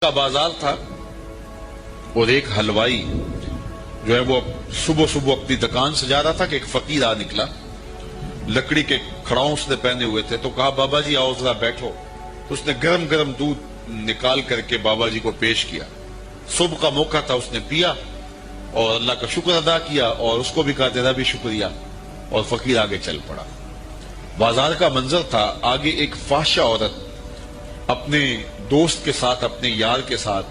کا بازار تھا اور ایک حلوائی جو ہے وہ صبح صبح اپنی دکان سے جا رہا تھا کہ ایک فقیر آ نکلا، لکڑی کے کھڑاؤں اس نے پہنے ہوئے تھے، تو کہا بابا جی آؤ ذرا بیٹھو. تو اس نے گرم گرم دودھ نکال کر کے بابا جی کو پیش کیا. صبح کا موقع تھا، اس نے پیا اور اللہ کا شکر ادا کیا اور اس کو بھی کہا تیرا بھی شکریہ، اور فقیر آگے چل پڑا. بازار کا منظر تھا، آگے ایک فاحشہ عورت اپنے دوست کے ساتھ، اپنے یار کے ساتھ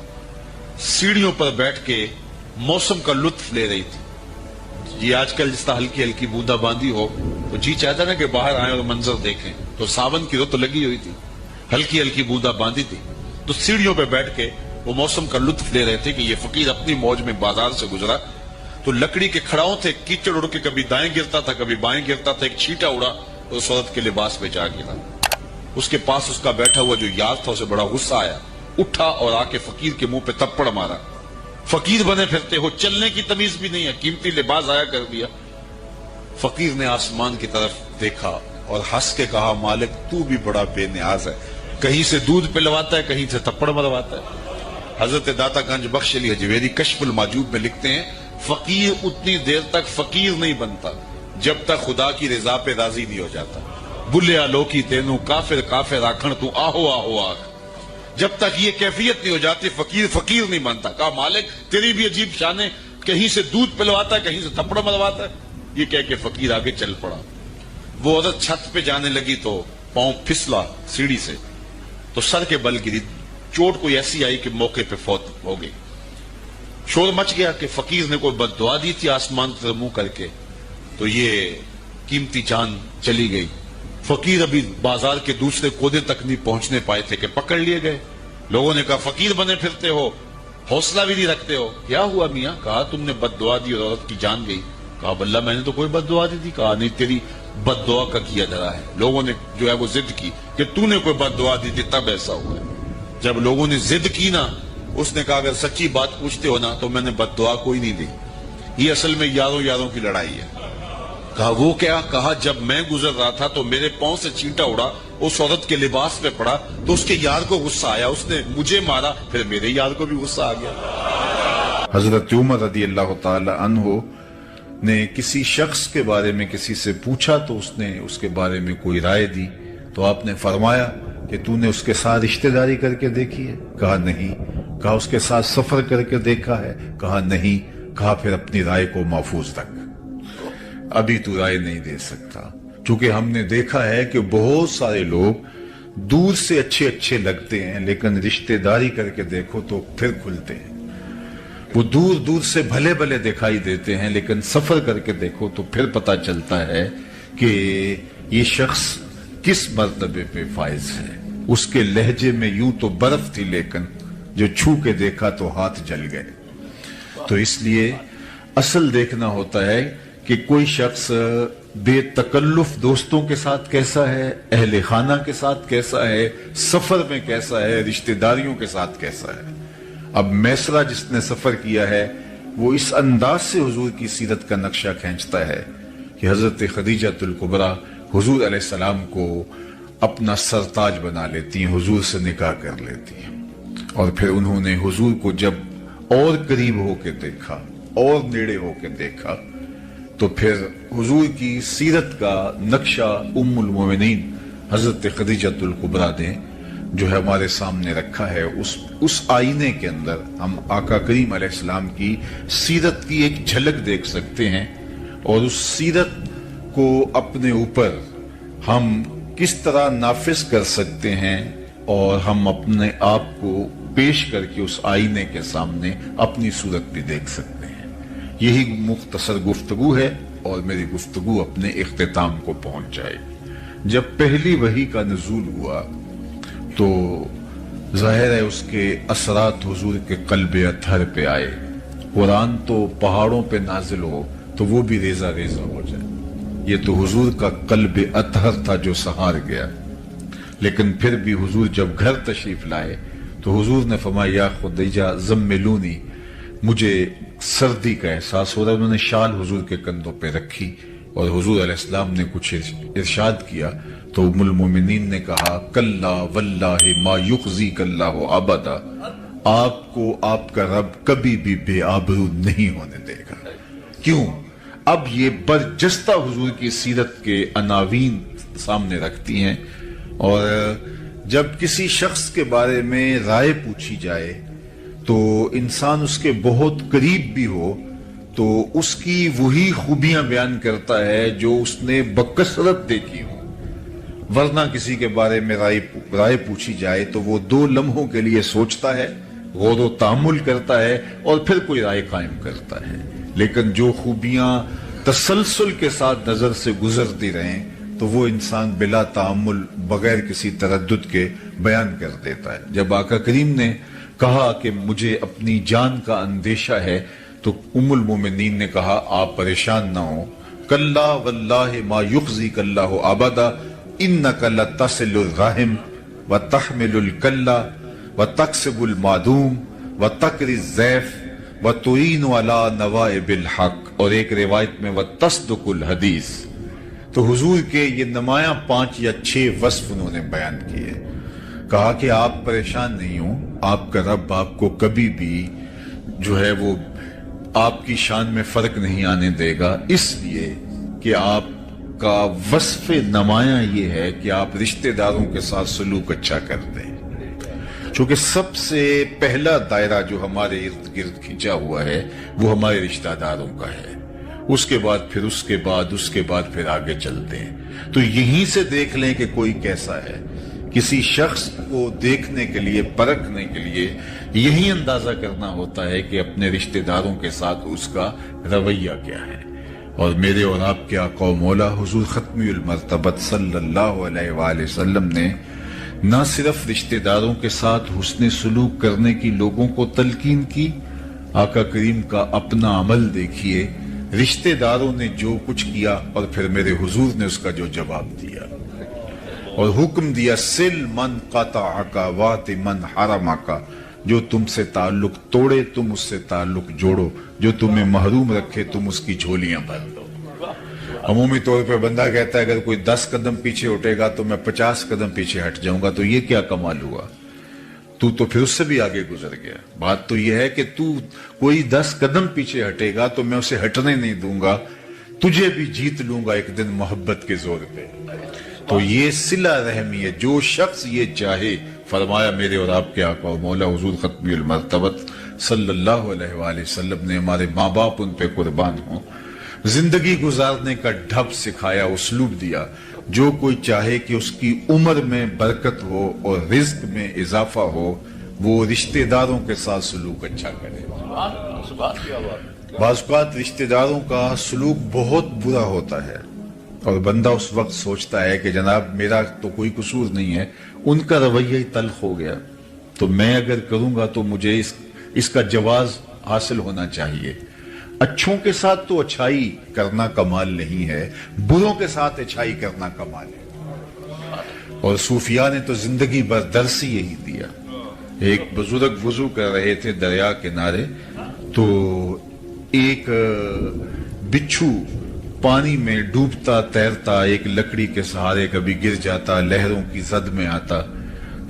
سیڑھیوں پر بیٹھ کے موسم کا لطف لے رہی تھی. یہ آج کل جس طرح ہلکی ہلکی بوندا باندی ہو تو جی چاہتا نا کہ باہر آئیں اور منظر دیکھیں، تو ساون کی رت لگی ہوئی تھی، ہلکی ہلکی بوندا باندی تھی، تو سیڑھیوں پہ بیٹھ کے وہ موسم کا لطف لے رہے تھے کہ یہ فقیر اپنی موج میں بازار سے گزرا. تو لکڑی کے کھڑاؤں تھے، کیچڑ اڑ کے کبھی دائیں گرتا تھا کبھی بائیں گرتا تھا، ایک چھینٹا اڑا اور اس عورت کے لباس پہ جا گرا. اس کے پاس اس کا بیٹھا ہوا جو یار تھا اسے بڑا غصہ آیا، اٹھا اور آ کے فقیر کے منہ پہ تپڑ مارا. فقیر بنے پھرتے ہو، چلنے کی تمیز بھی نہیں ہے، قیمتی لباس آیا کر دیا. فقیر نے آسمان کی طرف دیکھا اور ہنس کے کہا مالک تو بھی بڑا بے نیاز ہے، کہیں سے دودھ پلواتا ہے کہیں سے تپڑ مرواتا ہے. حضرت داتا گنج بخش علی حجویری کشف الماجوب میں لکھتے ہیں فقیر اتنی دیر تک فقیر نہیں بنتا جب تک خدا کی رضا پہ راضی نہیں ہو جاتا. بلیا لوکی تینوں کافر کافر آکھن تو آہو آہو آکھ، جب تک یہ کیفیت نہیں ہو جاتی فقیر فقیر نہیں بنتا. کہا مالک تیری بھی عجیب شان ہے، کہیں سے دودھ پلواتا ہے کہیں سے تھپڑ مرواتا ہے. یہ کہہ کے فقیر آگے چل پڑا. وہ عورت چھت پہ جانے لگی تو پاؤں پھسلا سیڑھی سے تو سر کے بل گری، چوٹ کوئی ایسی آئی کہ موقع پہ فوت ہو گئی. شور مچ گیا کہ فقیر نے کوئی بد دعا دی تھی آسمان سے منہ کر کے، تو یہ قیمتی جان چلی گئی. فقیر ابھی بازار کے دوسرے کونے تک نہیں پہنچنے پائے تھے کہ پکڑ لیے گئے. لوگوں نے کہا فقیر بنے پھرتے ہو، حوصلہ بھی نہیں رکھتے ہو، کیا ہوا میاں؟ کہا تم نے بد دعا دی اور عورت کی جان گئی. کہا بلّہ میں نے تو کوئی بد دعا دی تھی. کہا نہیں، تیری بد دعا کا کیا جرا ہے. لوگوں نے جو ہے وہ ضد کی کہ تو نے کوئی بد دعا دی تھی تب ایسا ہوا ہے. جب لوگوں نے ضد کی نا، اس نے کہا اگر سچی بات پوچھتے ہو نا تو میں نے بد دعا کوئی نہیں دی. یہ اصل میں یاروں یاروں کی لڑائی ہے. کہا وہ کیا؟ کہا جب میں گزر رہا تھا تو میرے پاؤں سے چینٹا اڑا، اس عورت کے لباس پہ پڑا تو اس کے یار کو غصہ آیا، اس نے مجھے مارا، پھر میرے یار کو بھی غصہ آ گیا. حضرت عمر رضی اللہ تعالی عنہ نے کسی شخص کے بارے میں کسی سے پوچھا تو اس نے اس کے بارے میں کوئی رائے دی، تو آپ نے فرمایا کہ تو نے اس کے ساتھ رشتہ داری کر کے دیکھی ہے؟ کہا نہیں. کہا اس کے ساتھ سفر کر کے دیکھا ہے؟ کہا نہیں. کہا پھر اپنی رائے کو محفوظ رکھ، ابھی تو رائے نہیں دے سکتا. چونکہ ہم نے دیکھا ہے کہ بہت سارے لوگ دور سے اچھے اچھے لگتے ہیں لیکن رشتہ داری کر کے دیکھو تو پھر کھلتے ہیں. وہ دور دور سے بھلے بھلے دکھائی دیتے ہیں لیکن سفر کر کے دیکھو تو پھر پتا چلتا ہے کہ یہ شخص کس مرتبے پہ فائز ہے. اس کے لہجے میں یوں تو برف تھی لیکن جو چھو کے دیکھا تو ہاتھ جل گئے. تو اس لیے اصل دیکھنا ہوتا ہے کہ کوئی شخص بے تکلف دوستوں کے ساتھ کیسا ہے، اہل خانہ کے ساتھ کیسا ہے، سفر میں کیسا ہے، رشتہ داریوں کے ساتھ کیسا ہے. اب میسرہ جس نے سفر کیا ہے وہ اس انداز سے حضور کی سیرت کا نقشہ کھینچتا ہے کہ حضرت خدیجہ الکبریٰ حضور علیہ السلام کو اپنا سرتاج بنا لیتی ہیں، حضور سے نکاح کر لیتی ہیں، اور پھر انہوں نے حضور کو جب اور قریب ہو کے دیکھا اور نیڑے ہو کے دیکھا تو پھر حضور کی سیرت کا نقشہ ام المومنین حضرت خدیجہ الکبریٰ نے جو ہے ہمارے سامنے رکھا ہے. اس آئینے کے اندر ہم آقا کریم علیہ السلام کی سیرت کی ایک جھلک دیکھ سکتے ہیں، اور اس سیرت کو اپنے اوپر ہم کس طرح نافذ کر سکتے ہیں اور ہم اپنے آپ کو پیش کر کے اس آئینے کے سامنے اپنی صورت بھی دیکھ سکتے ہیں. یہی مختصر گفتگو ہے اور میری گفتگو اپنے اختتام کو پہنچ جائے. جب پہلی وحی کا نزول ہوا تو ظاہر ہے اس کے اثرات حضور کے قلب اطہر پہ آئے. قرآن تو پہاڑوں پہ نازل ہو تو وہ بھی ریزہ ریزہ ہو جائے. یہ تو حضور کا قلب اطہر تھا جو سہار گیا. لیکن پھر بھی حضور جب گھر تشریف لائے تو حضور نے فرمایا یا خدیجہ زملونی، مجھے سردی کا احساس ہو رہا ہے. انہوں نے شال حضور کے کندھوں پہ رکھی اور حضور علیہ السلام نے کچھ ارشاد کیا تو ام المومنین نے کہا کلا واللہ ما یخزیک اللہ ابدا، آپ کو آپ کا رب کبھی بھی بے آبرو نہیں ہونے دے گا۔ کیوں؟ اب یہ برجستہ حضور کی سیرت کے عناوین سامنے رکھتی ہیں، اور جب کسی شخص کے بارے میں رائے پوچھی جائے تو انسان اس کے بہت قریب بھی ہو تو اس کی وہی خوبیاں بیان کرتا ہے جو اس نے بکثرت دیکھی ہو، ورنہ کسی کے بارے میں رائے پوچھی جائے تو وہ 2 لمحوں کے لیے سوچتا ہے، غور و تأمل کرتا ہے اور پھر کوئی رائے قائم کرتا ہے، لیکن جو خوبیاں تسلسل کے ساتھ نظر سے گزرتی رہیں تو وہ انسان بلا تأمل بغیر کسی تردد کے بیان کر دیتا ہے۔ جب آقا کریم نے کہا کہ مجھے اپنی جان کا اندیشہ ہے تو ام المومنین نے کہا آپ پریشان نہ ہو، کلا واللہ ما یخزیک اللہ ابدا انک لتصل الرحم وتحمل الکلا وتکسب المعدوم وتقری الضیف وتعین علی نوائب الحق، اور ایک روایت میں وتصدق الحدیث۔ تو حضور کے یہ نمایاں 5 یا 6 وصف انہوں نے بیان کیے، کہا کہ آپ پریشان نہیں ہوں، آپ کا رب آپ کو کبھی بھی جو ہے وہ آپ کی شان میں فرق نہیں آنے دے گا، اس لیے کہ آپ کا وصف نمایاں یہ ہے کہ آپ رشتہ داروں کے ساتھ سلوک اچھا کرتے ہیں، چونکہ سب سے پہلا دائرہ جو ہمارے ارد گرد کھینچا ہوا ہے وہ ہمارے رشتہ داروں کا ہے، اس کے بعد پھر آگے چلتے ہیں۔ تو یہیں سے دیکھ لیں کہ کوئی کیسا ہے، کسی شخص کو دیکھنے کے لیے، پرکھنے کے لیے یہی اندازہ کرنا ہوتا ہے کہ اپنے رشتہ داروں کے ساتھ اس کا رویہ کیا ہے۔ اور میرے اور آپ کے آقا و مولا حضور ختمی المرتبت صلی اللہ علیہ وآلہ وسلم نے نہ صرف رشتہ داروں کے ساتھ حسن سلوک کرنے کی لوگوں کو تلقین کی، آقا کریم کا اپنا عمل دیکھیے، رشتہ داروں نے جو کچھ کیا اور پھر میرے حضور نے اس کا جو جواب دیا اور حکم دیا، سل من قطعک وات من حرمک، جو تم سے تعلق توڑے تم اس سے تعلق جوڑو، جو تمہیں محروم رکھے تم اس کی جھولیاں بھر دو۔ عمومی طور پہ بندہ کہتا ہے اگر کوئی 10 قدم پیچھے اٹھے گا تو میں 50 قدم پیچھے ہٹ جاؤں گا، تو یہ کیا کمال ہوا؟ تو پھر اس سے بھی آگے گزر گیا۔ بات تو یہ ہے کہ تو کوئی 10 قدم پیچھے ہٹے گا تو میں اسے ہٹنے نہیں دوں گا، تجھے بھی جیت لوں گا ایک دن محبت کے زور پہ۔ تو یہ صلہ رحمی ہے، جو شخص یہ چاہے، فرمایا میرے اور آپ کے آقا و مولا حضور ختمی المرتبت صلی اللہ علیہ وآلہ وسلم نے، ہمارے ماں باپ ان پہ قربان ہوں، زندگی گزارنے کا ڈھب سکھایا، اسلوب دیا، جو کوئی چاہے کہ اس کی عمر میں برکت ہو اور رزق میں اضافہ ہو، وہ رشتہ داروں کے ساتھ سلوک اچھا کرے۔ بعض اوقات رشتہ داروں کا سلوک بہت برا ہوتا ہے اور بندہ اس وقت سوچتا ہے کہ جناب میرا تو کوئی قصور نہیں ہے، ان کا رویہ ہی تلخ ہو گیا، تو میں اگر کروں گا تو مجھے اس کا جواز حاصل ہونا چاہیے۔ اچھوں کے ساتھ تو اچھائی کرنا کمال نہیں ہے، بروں کے ساتھ اچھائی کرنا کمال ہے۔ اور صوفیاء نے تو زندگی بھر درس ہی یہی دیا۔ ایک بزرگ وضو کر رہے تھے دریا کنارے، تو ایک بچھو پانی میں ڈوبتا تیرتا ایک لکڑی کے سہارے کبھی گر جاتا، لہروں کی زد میں آتا،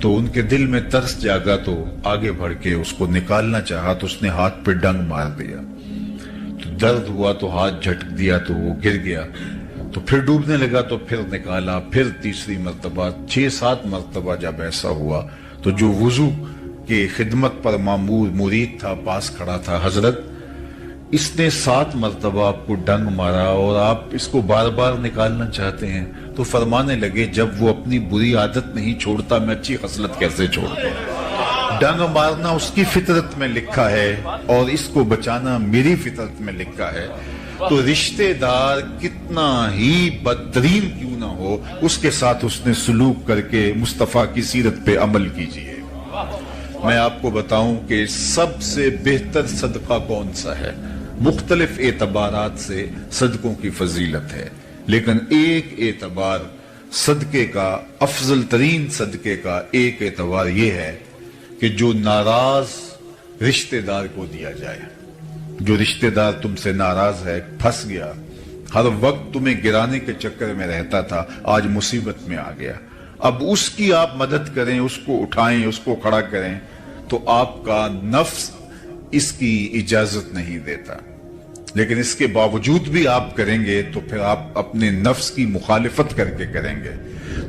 تو ان کے دل میں ترس جاگا، تو آگے بڑھ کے اس کو نکالنا چاہا تو اس نے ہاتھ پہ ڈنگ مار دیا، تو درد ہوا تو ہاتھ جھٹک دیا تو وہ گر گیا، تو پھر ڈوبنے لگا تو پھر نکالا، پھر تیسری مرتبہ، 6-7 مرتبہ جب ایسا ہوا تو جو وضو کے خدمت پر معمور مرید تھا پاس کھڑا تھا، حضرت اس نے 7 مرتبہ آپ کو ڈنگ مارا اور آپ اس کو بار بار نکالنا چاہتے ہیں، تو فرمانے لگے جب وہ اپنی بری عادت نہیں چھوڑتا میں اچھی خصلت کیسے چھوڑتا؟ ڈنگ مارنا اس کی فطرت میں لکھا ہے اور اس کو بچانا میری فطرت میں لکھا ہے، تو رشتہ دار کتنا ہی بدترین کیوں نہ ہو اس کے ساتھ اس نے سلوک کر کے مصطفیٰ کی سیرت پہ عمل کیجئے۔ میں آپ کو بتاؤں کہ سب سے بہتر صدقہ کون سا ہے؟ مختلف اعتبارات سے صدقوں کی فضیلت ہے، لیکن ایک اعتبار صدقے کا، افضل ترین صدقے کا ایک اعتبار یہ ہے کہ جو ناراض رشتہ دار کو دیا جائے۔ جو رشتہ دار تم سے ناراض ہے، پھنس گیا، ہر وقت تمہیں گرانے کے چکر میں رہتا تھا، آج مصیبت میں آ گیا، اب اس کی آپ مدد کریں، اس کو اٹھائیں، اس کو کھڑا کریں، تو آپ کا نفس اس کی اجازت نہیں دیتا، لیکن اس کے باوجود بھی آپ کریں گے تو پھر آپ اپنے نفس کی مخالفت کر کے کریں گے۔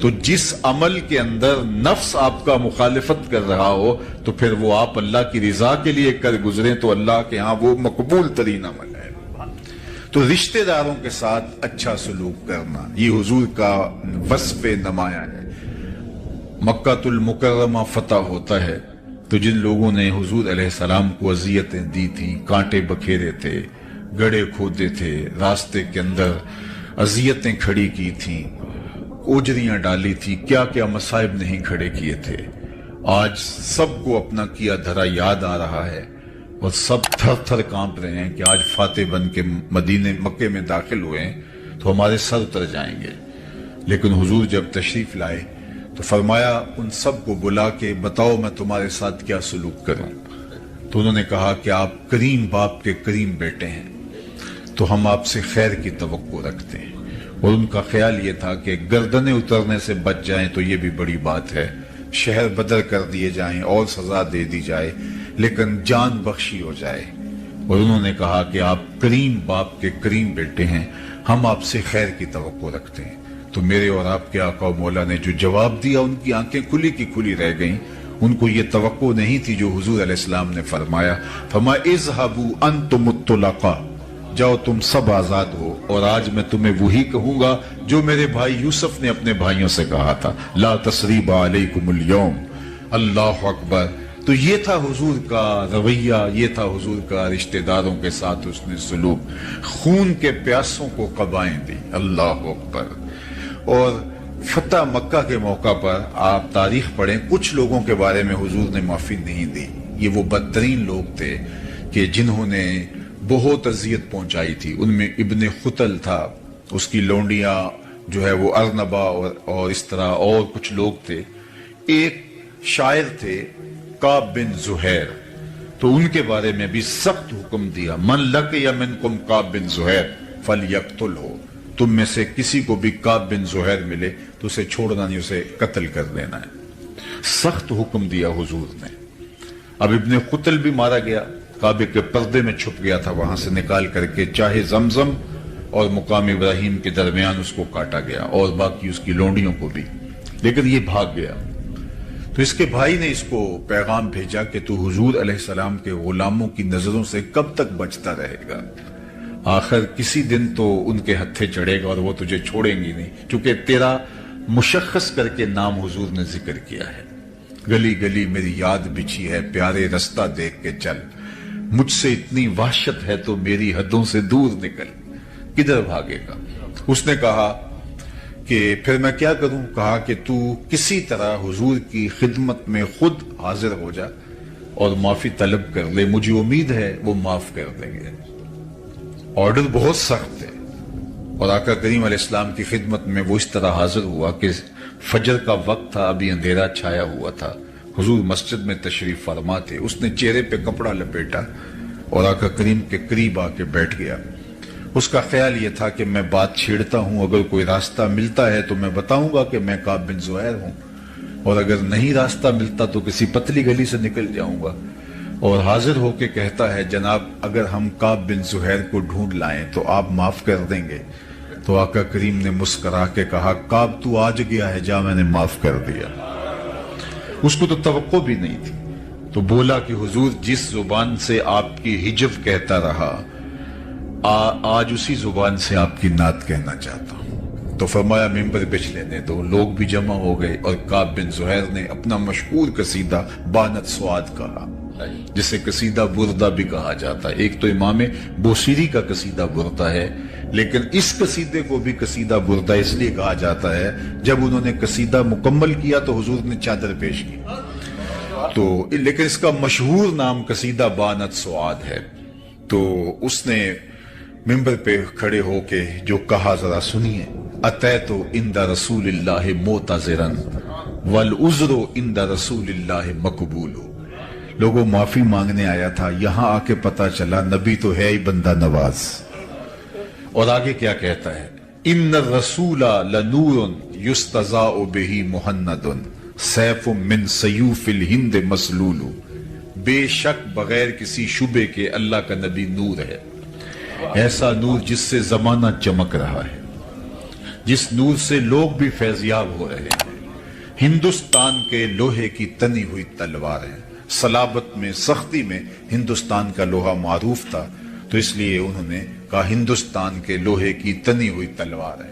تو جس عمل کے اندر نفس آپ کا مخالفت کر رہا ہو تو پھر وہ آپ اللہ کی رضا کے لیے کر گزریں تو اللہ کے ہاں وہ مقبول ترین عمل ہے۔ تو رشتہ داروں کے ساتھ اچھا سلوک کرنا یہ حضور کا وصف نمایاں ہے۔ مکہ المکرمہ فتح ہوتا ہے تو جن لوگوں نے حضور علیہ السلام کو اذیتیں دی تھیں، کانٹے بکھیرے تھے، گڑھے کھودے تھے، راستے کے اندر اذیتیں کھڑی کی تھیں، اوجریاں ڈالی تھی، کیا کیا مصائب نہیں کھڑے کیے تھے، آج سب کو اپنا کیا دھرا یاد آ رہا ہے اور سب تھر تھر کانپ رہے ہیں کہ آج فاتح بن کے مکے میں داخل ہوئے ہیں تو ہمارے سر اتر جائیں گے۔ لیکن حضور جب تشریف لائے تو فرمایا ان سب کو بلا کے بتاؤ میں تمہارے ساتھ کیا سلوک کروں۔ تو انہوں نے کہا کہ آپ کریم باپ کے کریم بیٹے ہیں تو ہم آپ سے خیر کی توقع رکھتے ہیں، اور ان کا خیال یہ تھا کہ گردنیں اترنے سے بچ جائیں تو یہ بھی بڑی بات ہے، شہر بدر کر دیے جائیں اور سزا دے دی جائے لیکن جان بخشی ہو جائے۔ اور انہوں نے کہا کہ آپ کریم باپ کے کریم بیٹے ہیں، ہم آپ سے خیر کی توقع رکھتے ہیں۔ تو میرے اور آپ کے آقا و مولا نے جو جواب دیا ان کی آنکھیں کھلی کی کھلی رہ گئیں، ان کو یہ توقع نہیں تھی جو حضور علیہ السلام نے فرمایا، اذهبوا انتم الطلقاء، جاؤ تم سب آزاد ہو، اور آج میں تمہیں وہی کہوں گا جو میرے بھائی یوسف نے اپنے بھائیوں سے کہا تھا، لا تثریب علیکم اليوم، اللہ اکبر۔ تو یہ تھا حضور کا رویہ، یہ تھا حضور کا رشتہ داروں کے ساتھ اس نے سلوک، خون کے پیاسوں کو قبائیں دی، اللہ اکبر۔ اور فتح مکہ کے موقع پر آپ تاریخ پڑھیں، کچھ لوگوں کے بارے میں حضور نے معافی نہیں دی، یہ وہ بدترین لوگ تھے کہ جنہوں نے بہت اذیت پہنچائی تھی۔ ان میں ابن خطل تھا، اس کی لونڈیاں جو ہے وہ ارنبا اور اس طرح اور کچھ لوگ تھے۔ ایک شاعر تھے کعب بن زہیر، تو ان کے بارے میں بھی سخت حکم دیا، من لقی منکم کعب بن زہیر فلیقتلہ، تم میں سے کسی کو بھی کعب بن زہیر ملے تو اسے چھوڑنا نہیں، اسے قتل کر دینا ہے، سخت حکم دیا حضور نے۔ اب ابن قتل بھی مارا گیا، کعبے کے پردے میں چھپ گیا تھا، وہاں سے نکال کر کے چاہے زمزم اور مقام ابراہیم کے درمیان اس کو کاٹا گیا، اور باقی اس کی لونڈیوں کو بھی، لیکن یہ بھاگ گیا۔ تو اس کے بھائی نے اس کو پیغام بھیجا کہ تو حضور علیہ السلام کے غلاموں کی نظروں سے کب تک بچتا رہے گا، آخر کسی دن تو ان کے ہتھے چڑھے گا اور وہ تجھے چھوڑیں گی نہیں، چونکہ تیرا مشخص کر کے نام حضور نے ذکر کیا ہے، گلی گلی میری یاد بچھی ہے، پیارے رستہ دیکھ کے چل، مجھ سے اتنی وحشت ہے تو میری حدوں سے دور نکل، کدھر بھاگے گا۔ اس نے کہا کہ پھر میں کیا کروں، کہا کہ تو کسی طرح حضور کی خدمت میں خود حاضر ہو جا اور معافی طلب کر لے، مجھے امید ہے وہ معاف کر دیں گے۔ آرڈر بہت سخت ہے، اور آقا کریم علیہ السلام کی خدمت میں وہ اس طرح حاضر ہوا کہ فجر کا وقت تھا، ابھی اندھیرا چھایا ہوا تھا، حضور مسجد میں تشریف فرما تھے، اس نے چہرے پہ کپڑا لپیٹا اور آقا کریم کے قریب آ کے بیٹھ گیا۔ اس کا خیال یہ تھا کہ میں بات چھیڑتا ہوں، اگر کوئی راستہ ملتا ہے تو میں بتاؤں گا کہ میں کعب بن زہیر ہوں، اور اگر نہیں راستہ ملتا تو کسی پتلی گلی سے نکل جاؤں گا، اور حاضر ہو کے کہتا ہے جناب اگر ہم کعب بن زہیر کو ڈھونڈ لائیں تو آپ معاف کر دیں گے۔ تو آقا کریم نے مسکرا کے کہا کعب تو آج گیا ہے، جا میں نے معاف کر دیا۔ اس کو تو توقع بھی نہیں تھی، تو بولا کہ حضور جس زبان سے آپ کی ہجو کہتا رہا، آج اسی زبان سے آپ کی نعت کہنا چاہتا ہوں۔ تو فرمایا ممبر بچ لینے دو، لوگ بھی جمع ہو گئے، اور کعب بن زہیر نے اپنا مشہور قصیدہ بانت سعاد کہا، جسے قصیدہ بردہ بھی کہا جاتا ہے۔ ایک تو امام بوصیری کا قصیدہ بردہ ہے، لیکن اس قصیدے کو بھی قصیدہ بردہ اس لیے کہا جاتا ہے جب انہوں نے قصیدہ مکمل کیا تو حضور نے چادر پیش کی، تو لیکن اس کا مشہور نام قصیدہ بانت سعاد ہے۔ تو اس نے ممبر پہ کھڑے ہو کے جو کہا ذرا سنیے، اتیت عند رسول اللہ معتذرا والعذر عند رسول اللہ مقبول، لوگوں معافی مانگنے آیا تھا، یہاں آ کے پتا چلا نبی تو ہے ہی بندہ نواز۔ اور آگے کیا کہتا ہے، ان الرسول لنور یستضاء بہ مہند سیف من سیوف الہند مسلول، بے شک بغیر کسی شبے کے اللہ کا نبی نور ہے، ایسا نور جس سے زمانہ چمک رہا ہے، جس نور سے لوگ بھی فیضیاب ہو رہے ہیں، ہندوستان کے لوہے کی تنی ہوئی تلوار ہے۔ صلابت میں، سختی میں ہندوستان کا لوہا معروف تھا، تو اس لیے انہوں نے کہا ہندوستان کے لوہے کی تنی ہوئی تلوار ہے۔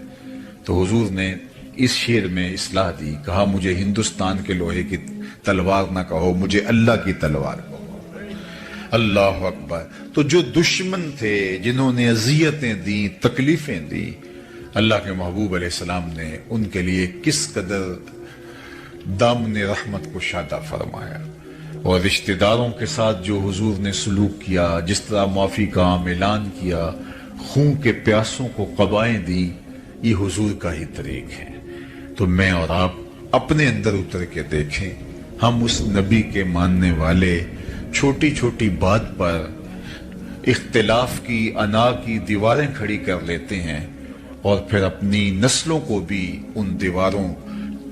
تو حضور نے اس شعر میں اصلاح دی، کہا مجھے ہندوستان کے لوہے کی تلوار نہ کہو، مجھے اللہ کی تلوار کہو۔ اللہ اکبر۔ تو جو دشمن تھے، جنہوں نے اذیتیں دی، تکلیفیں دی، اللہ کے محبوب علیہ السلام نے ان کے لیے کس قدر دامن رحمت کو شادہ فرمایا، اور رشتہ داروں کے ساتھ جو حضور نے سلوک کیا، جس طرح معافی کا عام اعلان کیا، خون کے پیاسوں کو قبائیں دی، یہ حضور کا ہی طریق ہے۔ تو میں اور آپ اپنے اندر اتر کے دیکھیں، ہم اس نبی کے ماننے والے چھوٹی چھوٹی بات پر اختلاف کی، انا کی دیواریں کھڑی کر لیتے ہیں، اور پھر اپنی نسلوں کو بھی ان دیواروں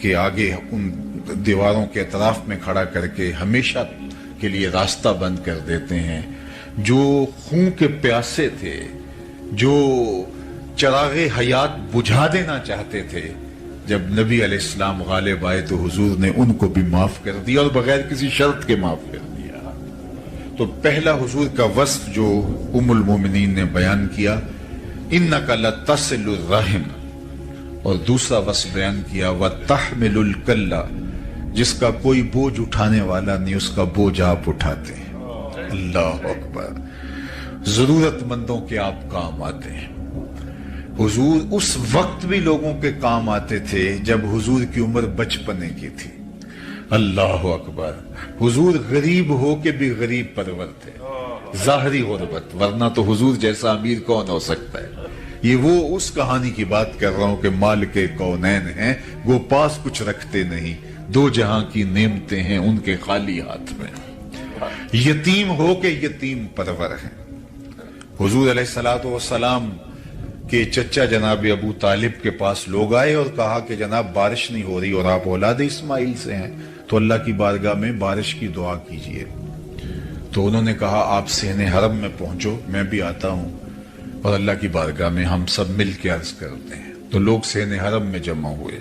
کے آگے، ان دیواروں کے اطراف میں کھڑا کر کے ہمیشہ کے لیے راستہ بند کر دیتے ہیں۔ جو خون کے پیاسے تھے، جو چراغ حیات بجھا دینا چاہتے تھے، جب نبی علیہ السلام غالب آئے تو حضور نے ان کو بھی معاف کر دیا، اور بغیر کسی شرط کے معاف کر دیا۔ تو پہلا حضور کا وصف جو ام المومنین نے بیان کیا، اِنَّكَ لَتَصِلُ الرَّحِمَ، اور دوسرا وصف بیان کیا وَتَحْمِلُ الْكَلَّ، جس کا کوئی بوجھ اٹھانے والا نہیں، اس کا بوجھ آپ اٹھاتے ہیں۔ اللہ اکبر۔ ضرورت مندوں کے آپ کام آتے ہیں۔ حضور اس وقت بھی لوگوں کے کام آتے تھے جب حضور کی عمر بچپنے کی تھی۔ اللہ اکبر۔ حضور غریب ہو کے بھی غریب پرور تھے، ظاہری غربت، ورنہ تو حضور جیسا امیر کون ہو سکتا ہے۔ یہ وہ اس کہانی کی بات کر رہا ہوں کہ مال کے کونین ہیں، وہ پاس کچھ رکھتے نہیں، دو جہاں کی نعمتیں ہیں ان کے خالی ہاتھ میں۔ یتیم ہو کے یتیم پرور ہیں۔ حضور علیہ السلام کے چچا جناب ابو طالب کے پاس لوگ آئے اور کہا کہ جناب بارش نہیں ہو رہی اور آپ اولاد اسماعیل سے ہیں، تو اللہ کی بارگاہ میں بارش کی دعا کیجئے۔ تو انہوں نے کہا آپ صحن حرم میں پہنچو، میں بھی آتا ہوں، اور اللہ کی بارگاہ میں ہم سب مل کے عرض کرتے ہیں۔ تو لوگ صحن حرم میں جمع ہوئے۔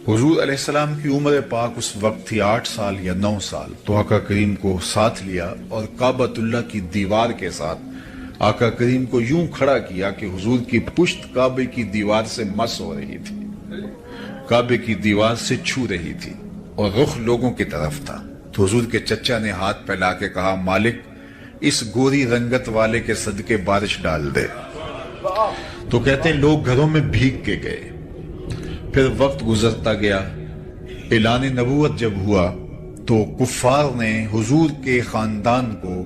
حضور علیہ السلام کی عمر پاک اس وقت تھی 8 سال یا 9 سال، تو آقا کریم کو ساتھ لیا اور کعبۃ اللہ کی دیوار کے ساتھ آقا کریم کو یوں کھڑا کیا کہ حضور کی پشت کعبے کی دیوار سے مس ہو رہی تھی، کعبے کی دیوار سے چھو رہی تھی، اور رخ لوگوں کی طرف تھا۔ تو حضور کے چچا نے ہاتھ پھیلا کے کہا مالک اس گوری رنگت والے کے صدقے بارش ڈال دے۔ تو کہتے ہیں لوگ گھروں میں بھیگ کے گئے۔ پھر وقت گزرتا گیا، اعلان نبوت جب ہوا تو کفار نے حضور کے خاندان کو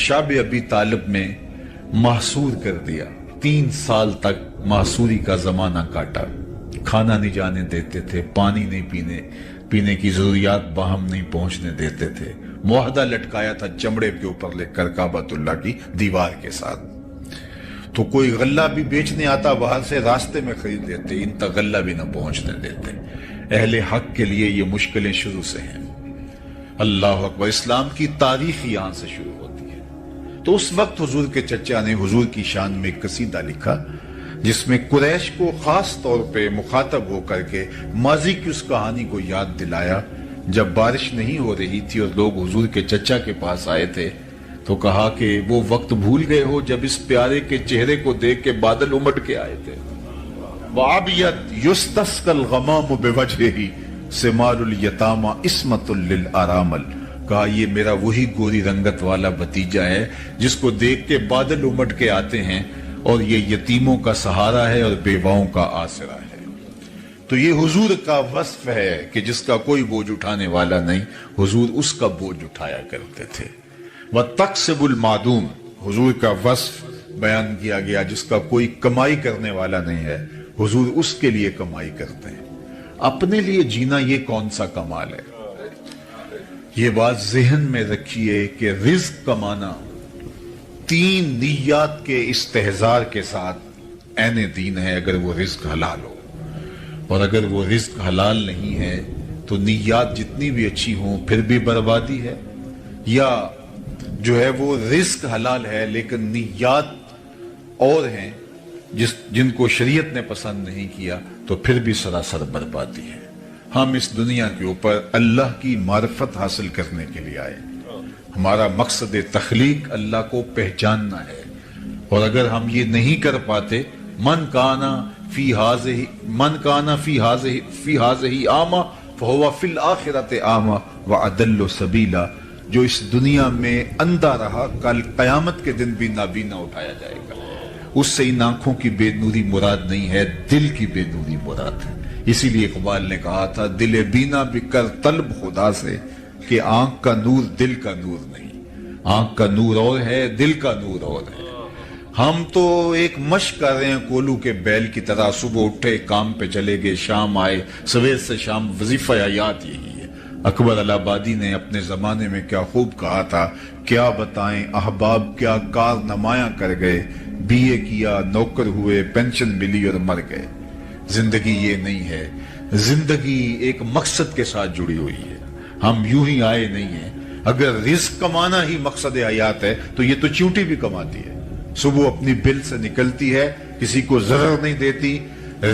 شاب ابی طالب میں محصور کر دیا۔ 3 سال تک محصوری کا زمانہ کاٹا، کھانا نہیں جانے دیتے تھے، پانی نہیں پینے کی ضروریات باہم نہیں پہنچنے دیتے تھے، معاہدہ لٹکایا تھا چمڑے کے اوپر لکھ کر کعبۃ اللہ کی دیوار کے ساتھ۔ تو کوئی غلہ بھی بیچنے آتا باہر سے، راستے میں خرید لیتے، ان تک غلہ بھی نہ پہنچنے دیتے۔ اہل حق کے لیے یہ مشکلیں شروع سے ہیں۔ اللہ اکبر۔ اسلام کی تاریخ یہاں سے شروع ہوتی ہے۔ تو اس وقت حضور کے چچا نے حضور کی شان میں ایک قصیدہ لکھا، جس میں قریش کو خاص طور پہ مخاطب ہو کر کے ماضی کی اس کہانی کو یاد دلایا، جب بارش نہیں ہو رہی تھی اور لوگ حضور کے چچا کے پاس آئے تھے، تو کہا کہ وہ وقت بھول گئے ہو جب اس پیارے کے چہرے کو دیکھ کے بادل امٹ کے آئے تھے۔ وَعَبْيَتْ يُسْتَسْقَى الْغَمَامُ بِوَجْهِهِ ثِمَارُ الْيَتَامَى عِصْمَةٌ لِلْأَرَامِلِ۔ کہا یہ میرا وہی گوری رنگت والا بھتیجا ہے جس کو دیکھ کے بادل امٹ کے آتے ہیں، اور یہ یتیموں کا سہارا ہے اور بیواؤں کا آسرا ہے۔ تو یہ حضور کا وصف ہے کہ جس کا کوئی بوجھ اٹھانے والا نہیں، حضور اس کا بوجھ اٹھایا کرتے تھے۔ وَتَقْسِبُ الْمَعْدُومِ، حضور کا وصف بیان کیا گیا جس کا کوئی کمائی کرنے والا نہیں ہے، حضور اس کے لیے کمائی کرتے ہیں۔ اپنے لیے جینا یہ کون سا کمال ہے؟ یہ بات ذہن میں رکھیے کہ رزق کمانا 3 نیات کے استحضار کے ساتھ عین دین ہے، اگر وہ رزق حلال ہو، اور اگر وہ رزق حلال نہیں ہے تو تو نیات جتنی بھی اچھی ہوں پھر بھی بربادی ہے، یا جو ہے وہ رزق حلال ہے لیکن نیات اور ہیں جن کو شریعت نے پسند نہیں کیا تو پھر بھی سراسر بربادی ہے۔ ہم اس دنیا کے اوپر اللہ کی معرفت حاصل کرنے کے لیے آئے، ہمارا مقصد تخلیق اللہ کو پہچاننا ہے، اور اگر ہم یہ نہیں کر پاتے من کانا فی ہذہ اعمی فہو فی الآخرۃ اعمی واضل سبیلا، جو اس دنیا میں اندھا رہا کل قیامت کے دن بھی نابینا اٹھایا جائے گا۔ اس سے ان آنکھوں کی بے نوری مراد نہیں ہے، دل کی بے نوری مراد ہے۔ اسی لیے اقبال نے کہا تھا دل بینا بھی کر طلب خدا سے، کہ آنکھ کا نور دل کا نور نہیں، آنکھ کا نور اور ہے دل کا نور اور ہے۔ ہم تو ایک مشق کر رہے ہیں کولو کے بیل کی طرح، صبح اٹھے کام پہ چلے گئے، شام آئے، سویر سے شام وظیفہ حیات یہی ہے۔ اکبر الہ آبادی نے اپنے زمانے میں کیا خوب کہا تھا، کیا بتائیں احباب کیا کار نمایاں کر گئے، بی اے کیا نوکر ہوئے پینشن ملی اور مر گئے۔ زندگی یہ نہیں ہے، زندگی ایک مقصد کے ساتھ جڑی ہوئی ہے، ہم یوں ہی آئے نہیں ہیں۔ اگر رزق کمانا ہی مقصد حیات ہے تو یہ تو چیونٹی بھی کماتی ہے، صبح اپنی بل سے نکلتی ہے، کسی کو ضرر نہیں دیتی،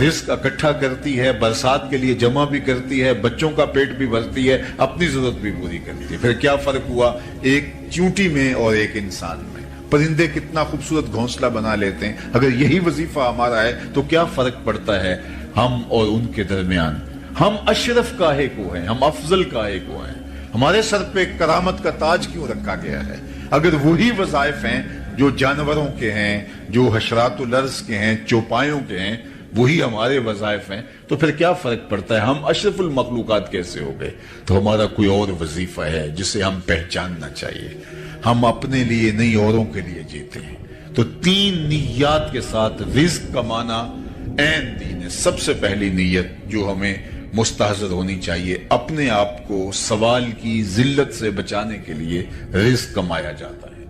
رزق اکٹھا کرتی ہے، برسات کے لیے جمع بھی کرتی ہے، بچوں کا پیٹ بھی بھرتی ہے، اپنی ضرورت بھی پوری کرتی ہے۔ پھر کیا فرق ہوا ایک چیونٹی میں اور ایک انسان میں؟ پرندے کتنا خوبصورت گھونسلہ بنا لیتے ہیں، اگر یہی وظیفہ ہمارا ہے تو کیا فرق پڑتا ہے ہم اور ان کے درمیان؟ ہم اشرف کاہے کو ہیں، ہم افضل کاہے کو ہیں؟ ہمارے سر پہ کرامت کا تاج کیوں رکھا گیا ہے؟ اگر وہی وظائف ہیں جو جانوروں کے ہیں، جو حشرات الارض کے ہیں، چوپایوں کے ہیں، وہی ہمارے وظائف ہیں، تو پھر کیا فرق پڑتا ہے؟ ہم اشرف المخلوقات کیسے ہو گئے؟ تو ہمارا کوئی اور وظیفہ ہے جسے ہم پہچاننا چاہیے۔ ہم اپنے لیے نہیں اوروں کے لیے جیتے ہیں۔ تو تین نیات کے ساتھ رزق کمانا عین دین ہے۔ سب سے پہلی نیت جو ہمیں مستحضر ہونی چاہیے، اپنے آپ کو سوال کی ذلت سے بچانے کے لیے رزق کمایا جاتا ہے،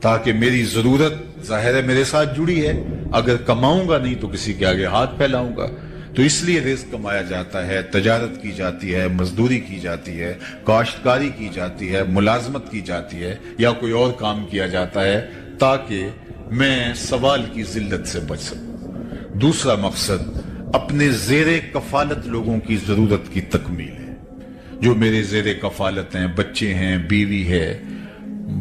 تاکہ میری ضرورت ظاہر ہے میرے ساتھ جڑی ہے، اگر کماؤں گا نہیں تو کسی کے آگے ہاتھ پھیلاؤں گا۔ تو اس لیے رزق کمایا جاتا ہے، تجارت کی جاتی ہے، مزدوری کی جاتی ہے، کاشتکاری کی جاتی ہے، ملازمت کی جاتی ہے، یا کوئی اور کام کیا جاتا ہے تاکہ میں سوال کی ذلت سے بچ سکوں۔ دوسرا مقصد اپنے زیر کفالت لوگوں کی ضرورت کی تکمیل ہے۔ جو میرے زیر کفالت ہیں، بچے ہیں، بیوی ہے،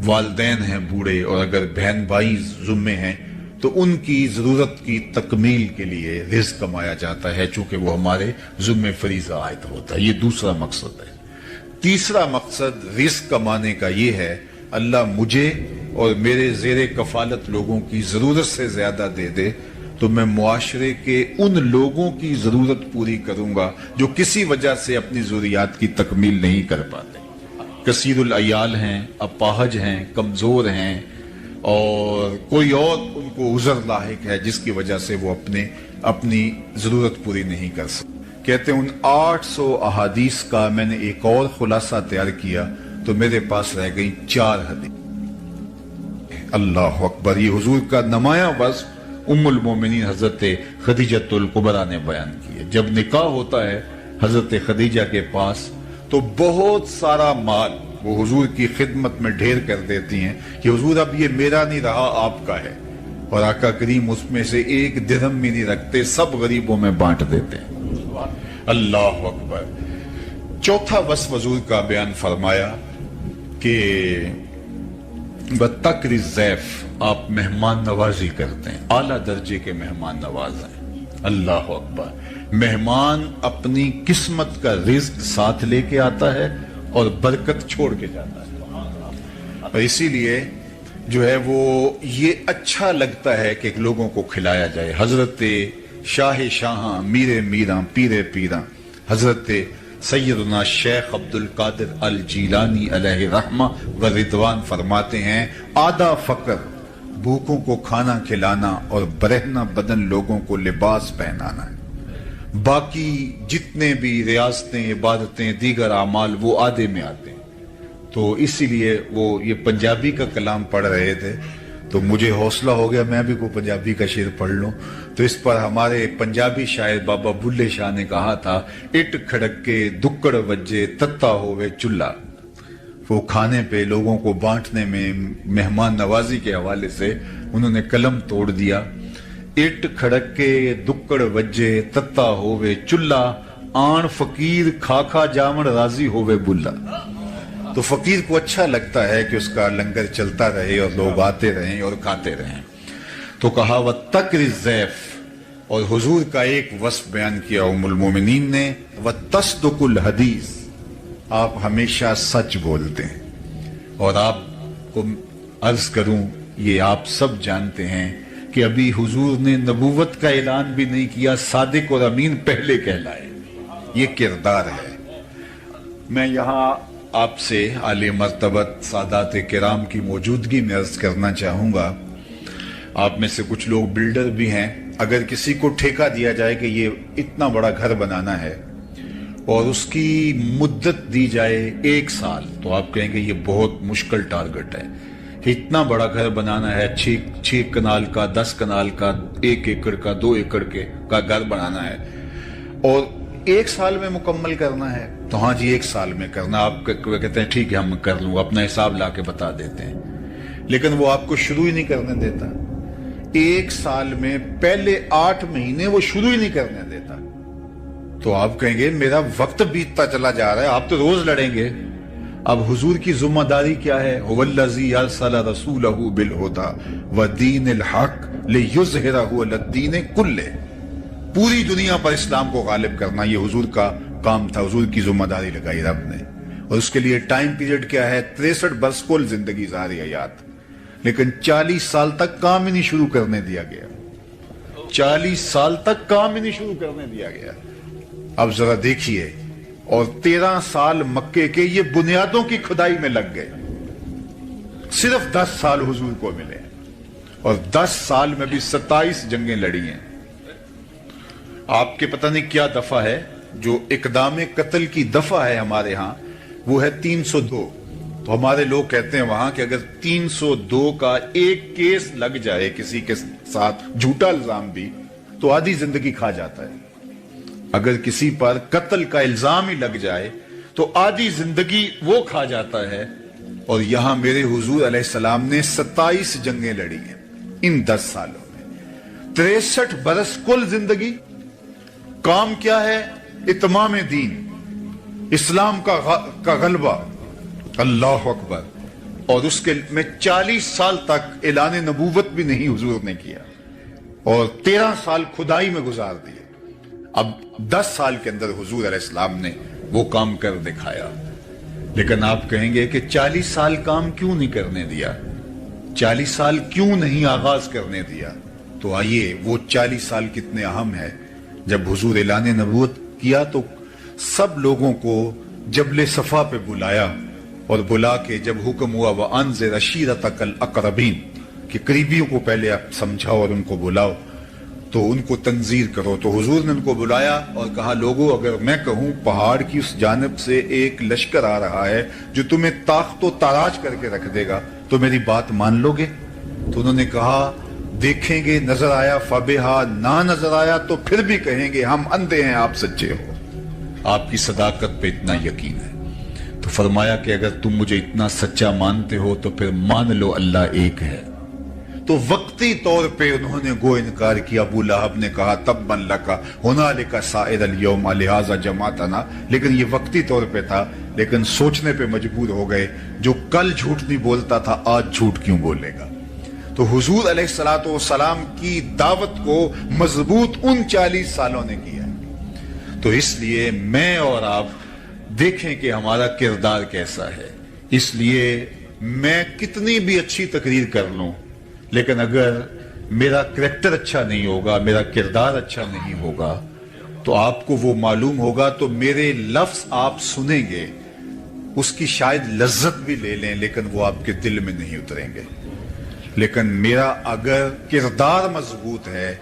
والدین ہیں بوڑھے، اور اگر بہن بھائی ذمے ہیں تو ان کی ضرورت کی تکمیل کے لیے رزق کمایا جاتا ہے، چونکہ وہ ہمارے ذمے فریضہ عائد ہوتا ہے۔ یہ دوسرا مقصد ہے۔ تیسرا مقصد رزق کمانے کا یہ ہے اللہ مجھے اور میرے زیر کفالت لوگوں کی ضرورت سے زیادہ دے دے تو میں معاشرے کے ان لوگوں کی ضرورت پوری کروں گا جو کسی وجہ سے اپنی ضروریات کی تکمیل نہیں کر پاتے، کثیر العیال ہیں، اپاہج ہیں، کمزور ہیں، اور کوئی اور ان کو عذر لاحق ہے جس کی وجہ سے وہ اپنی ضرورت پوری نہیں کر سکتے۔ کہتے ہیں ان 800 احادیث کا میں نے ایک اور خلاصہ تیار کیا تو میرے پاس رہ گئی 4 حدیث۔ اللہ اکبر! یہ حضور کا نمایاں وصف ام المومنین حضرت خدیجہ الکبریٰ نے بیان کی ہے۔ جب نکاح ہوتا ہے حضرت خدیجہ کے پاس تو بہت سارا مال وہ حضور کی خدمت میں ڈھیر کر دیتی ہیں کہ حضور اب یہ میرا نہیں رہا، آپ کا ہے، اور آقا کریم اس میں سے 1 درہم بھی نہیں رکھتے، سب غریبوں میں بانٹ دیتے ہیں۔ اللہ اکبر! چوتھا وصف حضور کا بیان فرمایا کہ بتکر الضیف، آپ مہمان نوازی کرتے ہیں، اعلیٰ درجے کے مہمان نواز ہیں۔ اللہ اکبر! مہمان اپنی قسمت کا رزق ساتھ لے کے آتا ہے اور برکت چھوڑ کے جاتا ہے، اور اسی لیے جو ہے وہ یہ اچھا لگتا ہے کہ لوگوں کو کھلایا جائے۔ حضرت شاہ شاہاں، میر میراں، پیر پیراں، حضرت سیدنا شیخ عبد القادر الجیلانی علیہ رحمہ و رضوان فرماتے ہیں آدھا فقر بھوکوں کو کھانا کھلانا اور برہنہ بدن لوگوں کو لباس پہنانا ہے، باقی جتنے بھی ریاستیں، عبادتیں، دیگر اعمال وہ آدھے میں آتے ہیں۔ تو اسی لیے وہ یہ پنجابی کا کلام پڑھ رہے تھے تو مجھے حوصلہ ہو گیا میں بھی کوئی پنجابی کا شعر پڑھ لوں. تو اس پر ہمارے پنجابی شاعر بابا بلے شاہ نے کہا تھا, اٹ کھڑک کے دکڑ وجے تتا ہوئے چولہا. وہ کھانے پہ لوگوں کو بانٹنے میں مہمان نوازی کے حوالے سے انہوں نے قلم توڑ دیا. اٹ کھڑک کے دکڑ وجے تتا ہوئے چولہا, آن فقیر کھا کھا جامن راضی ہوئے بلا. تو فقیر کو اچھا لگتا ہے کہ اس کا لنگر چلتا رہے اور لوگ آتے رہیں اور کھاتے رہیں. تو کہا وَتَّقْرِ الضَّيْفَ, اور حضور کا ایک وصف بیان کیا ام المومنین نے, وَتَصْدُقُ الْحَدِيث, آپ ہمیشہ سچ بولتے ہیں. اور آپ کو عرض کروں, یہ آپ سب جانتے ہیں کہ ابھی حضور نے نبوت کا اعلان بھی نہیں کیا, صادق اور امین پہلے کہلائے. یہ کردار ہے. میں یہاں آپ سے عالی مرتبت سادات کرام کی موجودگی میں عرض کرنا چاہوں گا, آپ میں سے کچھ لوگ بلڈر بھی ہیں, اگر کسی کو ٹھیکہ دیا جائے کہ یہ اتنا بڑا گھر بنانا ہے اور اس کی مدت دی جائے 1 سال, تو آپ کہیں گے یہ بہت مشکل ٹارگٹ ہے. اتنا بڑا گھر بنانا ہے, 6 کنال کا, 10 کنال کا, 1 ایکڑ کا, 2 ایکڑ کا گھر بنانا ہے اور 1 سال میں مکمل کرنا ہے. تو ہاں جی 1 سال میں کرنا. آپ کہتے ہیں ٹھیک ہے ہم کر لوں, اپنا حساب لا کے بتا دیتے ہیں, لیکن وہ آپ کو شروع ہی نہیں کرنے دیتا. 1 سال میں پہلے 8 مہینے وہ شروع ہی نہیں کرنے دیتا. تو آپ کہیں گے میرا وقت بیتتا چلا جا رہا ہے, آپ تو روز لڑیں گے. اب حضور کی ذمہ داری کیا ہے؟ هو الذی ارسل رسولہ بالہدی ودین الحق لیظہرہ علی الدین کلہ. پوری دنیا پر اسلام کو غالب کرنا یہ حضور کا کام تھا, حضور کی ذمہ داری لگائی رب نے. اور اس کے لیے ٹائم پیریڈ کیا ہے؟ 63 برس کل زندگی ظاہری حیات, لیکن 40 سال تک کام ہی نہیں شروع کرنے دیا گیا. 40 سال تک کام ہی نہیں شروع کرنے دیا گیا. اب ذرا دیکھیے, اور 13 سال مکے کے یہ بنیادوں کی کھدائی میں لگ گئے. صرف 10 سال حضور کو ملے اور 10 سال میں بھی 27 جنگیں لڑی ہیں. آپ کے پتہ نہیں کیا دفعہ ہے, جو اقدام قتل کی دفعہ ہے ہمارے ہاں وہ ہے 302. تو ہمارے لوگ کہتے ہیں وہاں کہ اگر 302 کا ایک کیس لگ جائے کسی کے ساتھ, جھوٹا الزام بھی, تو آدھی زندگی کھا جاتا ہے. اگر کسی پر قتل کا الزام ہی لگ جائے تو آدھی زندگی وہ کھا جاتا ہے. اور یہاں میرے حضور علیہ السلام نے 27 جنگیں لڑی ہیں ان 10 سالوں میں. 63 برس کل زندگی. کام کیا ہے؟ اتمام دین, اسلام کا غلبہ. اللہ اکبر. اور اس کے میں 40 سال تک اعلان نبوت بھی نہیں حضور نے کیا, اور 13 سال کھدائی میں گزار دیے. اب 10 سال کے اندر حضور علیہ السلام نے وہ کام کر دکھایا. لیکن آپ کہیں گے کہ 40 سال کام کیوں نہیں کرنے دیا, 40 سال کیوں نہیں آغاز کرنے دیا؟ تو آئیے وہ 40 سال کتنے اہم ہے. جب حضور اعلان نبوت کیا تو سب لوگوں کو جبل صفا پہ بلایا, اور بلا کے جب حکم ہوا وَأَنذِرْ عَشِيرَتَكَ الْأَقْرَبِينَ کہ قریبیوں کو پہلے آپ سمجھاؤ اور ان کو بلاؤ, تو ان کو تنذیر کرو. تو حضور نے ان کو بلایا اور کہا لوگو اگر میں کہوں پہاڑ کی اس جانب سے ایک لشکر آ رہا ہے جو تمہیں تاخت و تاراج کر کے رکھ دے گا, تو میری بات مان لو گے؟ تو انہوں نے کہا دیکھیں گے, نظر آیا فبہا, نہ نظر آیا تو پھر بھی کہیں گے ہم اندھے ہیں آپ سچے ہو. آپ کی صداقت پہ اتنا یقین ہے. تو فرمایا کہ اگر تم مجھے اتنا سچا مانتے ہو تو پھر مان لو اللہ ایک ہے. تو وقتی طور پہ انہوں نے گو انکار کیا. ابو لہب نے کہا تبا لک ہنالک سائر اليوم لہذا جمعتنا, لیکن یہ وقتی طور پہ تھا. لیکن سوچنے پہ مجبور ہو گئے, جو کل جھوٹ نہیں بولتا تھا آج جھوٹ کیوں بولے گا. تو حضور علیہ الصلوۃ والسلام کی دعوت کو مضبوط ان 40 سالوں نے کیا. تو اس لیے میں اور آپ دیکھیں کہ ہمارا کردار کیسا ہے. اس لیے میں کتنی بھی اچھی تقریر کر لوں, لیکن اگر میرا کریکٹر اچھا نہیں ہوگا, میرا کردار اچھا نہیں ہوگا, تو آپ کو وہ معلوم ہوگا. تو میرے لفظ آپ سنیں گے, اس کی شاید لذت بھی لے لیں, لیکن وہ آپ کے دل میں نہیں اتریں گے. لیکن میرا اگر کردار مضبوط ہے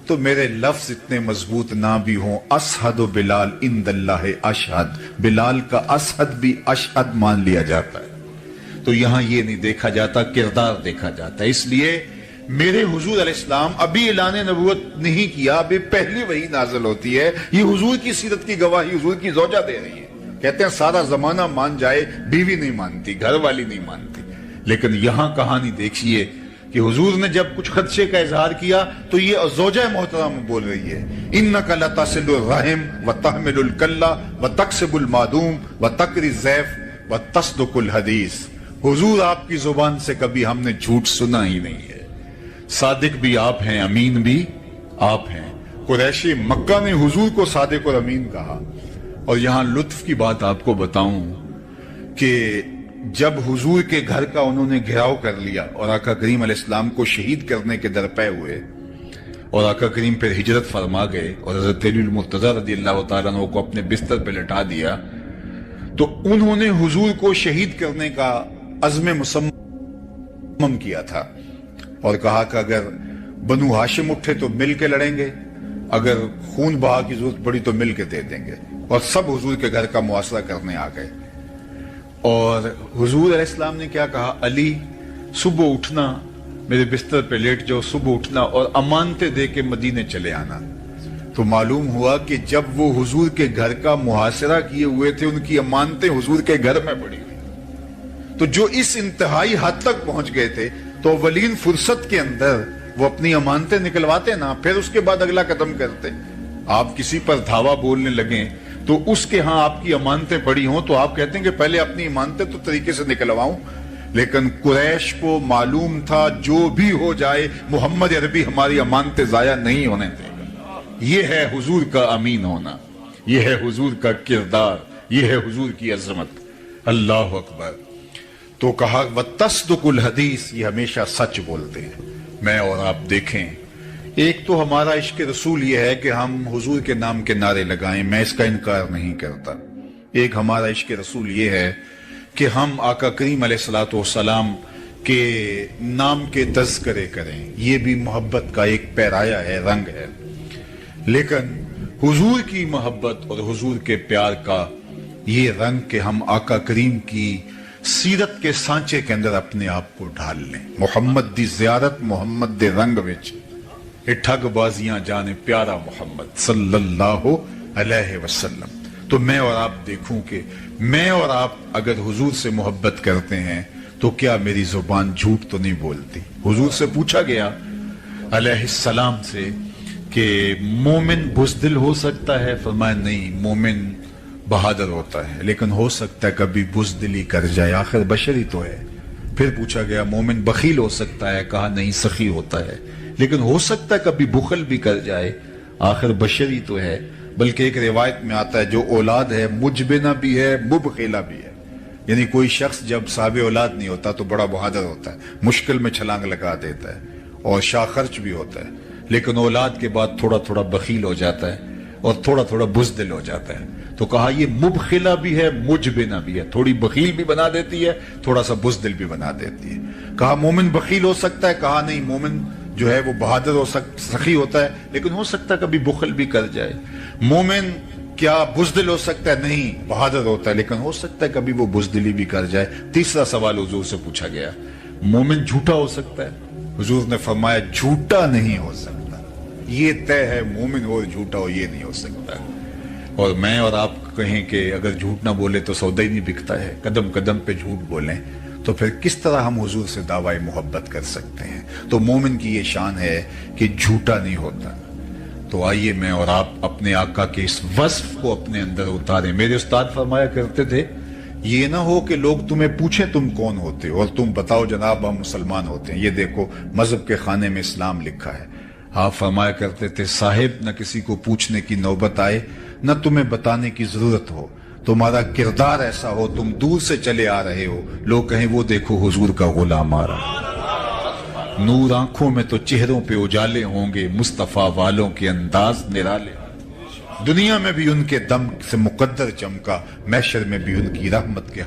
تو میرے لفظ اتنے مضبوط نہ بھی ہوں. اشہد بلال عند اللہ اشہد, بلال کا اشہد بھی اشہد مان لیا جاتا ہے. تو یہاں یہ نہیں دیکھا جاتا، کردار دیکھا جاتا ہے۔ اس لیے میرے حضور علیہ السلام ابھی اعلان نبوت نہیں کیا، ابھی پہلی وحی نازل ہوتی ہے، یہ حضور کی سیرت کی گواہی حضور کی زوجہ دے رہی ہے۔ کہتے ہیں سارا زمانہ مان جائے، بیوی نہیں مانتی، گھر والی نہیں مانتی، لیکن یہاں کہانی دیکھیے کہ حضور نے جب کچھ خدشے کا اظہار کیا تو یہ زوجہ محترم بول رہی ہے، اِنَّكَ لَتَصِلُ الرَّحِمَ وَتَحْمِلُ الْكَلَّ وَتَكْسِبُ الْمَعْدُومَ وَتَقْرِي الضَّيْفَ وَتَصْدُقُ الْحَدِيثَ۔ حضور آپ کی زبان سے کبھی ہم نے جھوٹ سنا ہی نہیں ہے، صادق بھی آپ ہیں، امین بھی آپ ہیں۔ قریشی مکہ نے حضور کو صادق اور امین کہا۔ اور یہاں لطف کی بات آپ کو بتاؤں کہ جب حضور کے گھر کا انہوں نے گھیراؤ کر لیا اور آقا کریم علیہ السلام کو شہید کرنے کے درپے ہوئے اور آقا کریم پھر ہجرت فرما گئے اور حضرت علی المرتضیٰ رضی اللہ تعالیٰ عنہ کو اپنے بستر پہ لٹا دیا، تو انہوں نے حضور کو شہید کرنے کا عزم مصمم کیا تھا اور کہا کہ اگر بنو ہاشم اٹھے تو مل کے لڑیں گے، اگر خون بہا کی ضرورت پڑی تو مل کے دے دیں گے، اور سب حضور کے گھر کا محاصرہ کرنے آ گئے۔ اور حضور علیہ السلام نے کیا کہا، علی صبح اٹھنا، میرے بستر پہ لیٹ جاؤ، صبح اٹھنا اور امانتیں دے کے مدینے چلے آنا۔ تو معلوم ہوا کہ جب وہ حضور کے گھر کا محاصرہ کیے ہوئے تھے، ان کی امانتیں حضور کے گھر میں پڑی ہوئی، تو جو اس انتہائی حد تک پہنچ گئے تھے تو اولین فرصت کے اندر وہ اپنی امانتیں نکلواتے نا، پھر اس کے بعد اگلا قدم کرتے۔ آپ کسی پر دھاوا بولنے لگیں تو اس کے ہاں آپ کی امانتیں پڑی ہوں تو آپ کہتے ہیں کہ پہلے اپنی امانتیں تو طریقے سے نکلواؤں، لیکن قریش کو معلوم تھا جو بھی ہو جائے محمد عربی ہماری امانتیں ضائع نہیں ہونے دے گا۔ یہ ہے حضور کا امین ہونا، یہ ہے حضور کا کردار، یہ ہے حضور کی عظمت۔ اللہ اکبر۔ تو کہا وَتَصْدُقُ الْحَدِيث، یہ ہمیشہ سچ بولتے ہیں۔ میں اور آپ دیکھیں، ایک تو ہمارا عشق رسول یہ ہے کہ ہم حضور کے نام کے نعرے لگائیں، میں اس کا انکار نہیں کرتا۔ ایک ہمارا عشق رسول یہ ہے کہ ہم آقا کریم علیہ الصلوۃ والسلام کے نام کے تذکرے کریں، یہ بھی محبت کا ایک پیرایا ہے، رنگ ہے۔ لیکن حضور کی محبت اور حضور کے پیار کا یہ رنگ کہ ہم آقا کریم کی سیرت کے سانچے کے اندر اپنے آپ کو ڈھال لیں۔ محمد دی زیارت محمد دے رنگ وچ ٹھگ بازیاں جانے پیارا محمد صلی اللہ علیہ وسلم۔ تو میں اور آپ دیکھوں کہ میں اور آپ اگر حضور سے محبت کرتے ہیں تو کیا میری زبان جھوٹ تو نہیں بولتی؟ حضور سے پوچھا گیا علیہ السلام سے کہ مومن بزدل ہو سکتا ہے؟ فرمایا نہیں، مومن بہادر ہوتا ہے، لیکن ہو سکتا ہے کبھی بزدلی کر جائے، آخر بشری تو ہے۔ پھر پوچھا گیا مومن بخیل ہو سکتا ہے؟ کہا نہیں، سخی ہوتا ہے، لیکن ہو سکتا ہے کبھی بخل بھی کر جائے، آخر بشری تو ہے۔ بلکہ ایک روایت میں آتا ہے جو اولاد ہے مجبنہ بھی ہے، مبخلہ بھی ہے، یعنی کوئی شخص جب صاحب اولاد نہیں ہوتا تو بڑا بہادر ہوتا ہے، مشکل میں چھلانگ لگا دیتا ہے اور شاہ خرچ بھی ہوتا ہے، لیکن اولاد کے بعد تھوڑا تھوڑا بخیل ہو جاتا ہے اور تھوڑا تھوڑا بزدل ہو جاتا ہے۔ تو کہا یہ مبخلہ بھی ہے، مجبنہ بھی ہے، تھوڑی بخیل بھی بنا دیتی ہے، تھوڑا سا بزدل بھی بنا دیتی ہے۔ کہا مومن بخیل ہو سکتا ہے؟ کہا نہیں، مومن جو ہے وہ بہادر ہو سخی ہوتا ہے، لیکن ہو سکتا ہے کبھی بخل بھی کر جائے۔ مومن کیا بزدل ہو سکتا ہے؟ نہیں، بہادر ہوتا ہے، لیکن ہو سکتا ہے کبھی وہ بزدلی بھی کر جائے۔ تیسرا سوال حضور سے پوچھا گیا مومن جھوٹا ہو سکتا ہے؟ حضور نے فرمایا جھوٹا نہیں ہو سکتا، یہ طے ہے، مومن ہو جھوٹا ہو یہ نہیں ہو سکتا۔ اور میں اور آپ کہیں کہ اگر جھوٹ نہ بولے تو سودا ہی نہیں بکتا ہے، قدم قدم پہ جھوٹ بولیں تو پھر کس طرح ہم حضور سے دعوی محبت کر سکتے ہیں؟ تو مومن کی یہ شان ہے کہ جھوٹا نہیں ہوتا۔ تو آئیے میں اور آپ اپنے آقا کے اس وصف کو اپنے اندر اتاریں۔ میرے استاد فرمایا کرتے تھے یہ نہ ہو کہ لوگ تمہیں پوچھیں تم کون ہوتے اور تم بتاؤ جناب ہم مسلمان ہوتے ہیں، یہ دیکھو مذہب کے خانے میں اسلام لکھا ہے۔ آپ فرمایا کرتے تھے صاحب نہ کسی کو پوچھنے کی نوبت آئے نہ تمہیں بتانے کی ضرورت ہو، تمہارا کردار ایسا ہو، تم دور سے چلے آ رہے ہو، لوگ کہیں وہ دیکھو حضور کا غلام آ رہا۔ نور آنکھوں میں تو چہروں پہ اجالے ہوں گے، مصطفیٰ والوں کے انداز نرالے، دنیا میں بھی ان کے دم سے مقدر چمکا، محشر میں بھی ان کی رحمت کے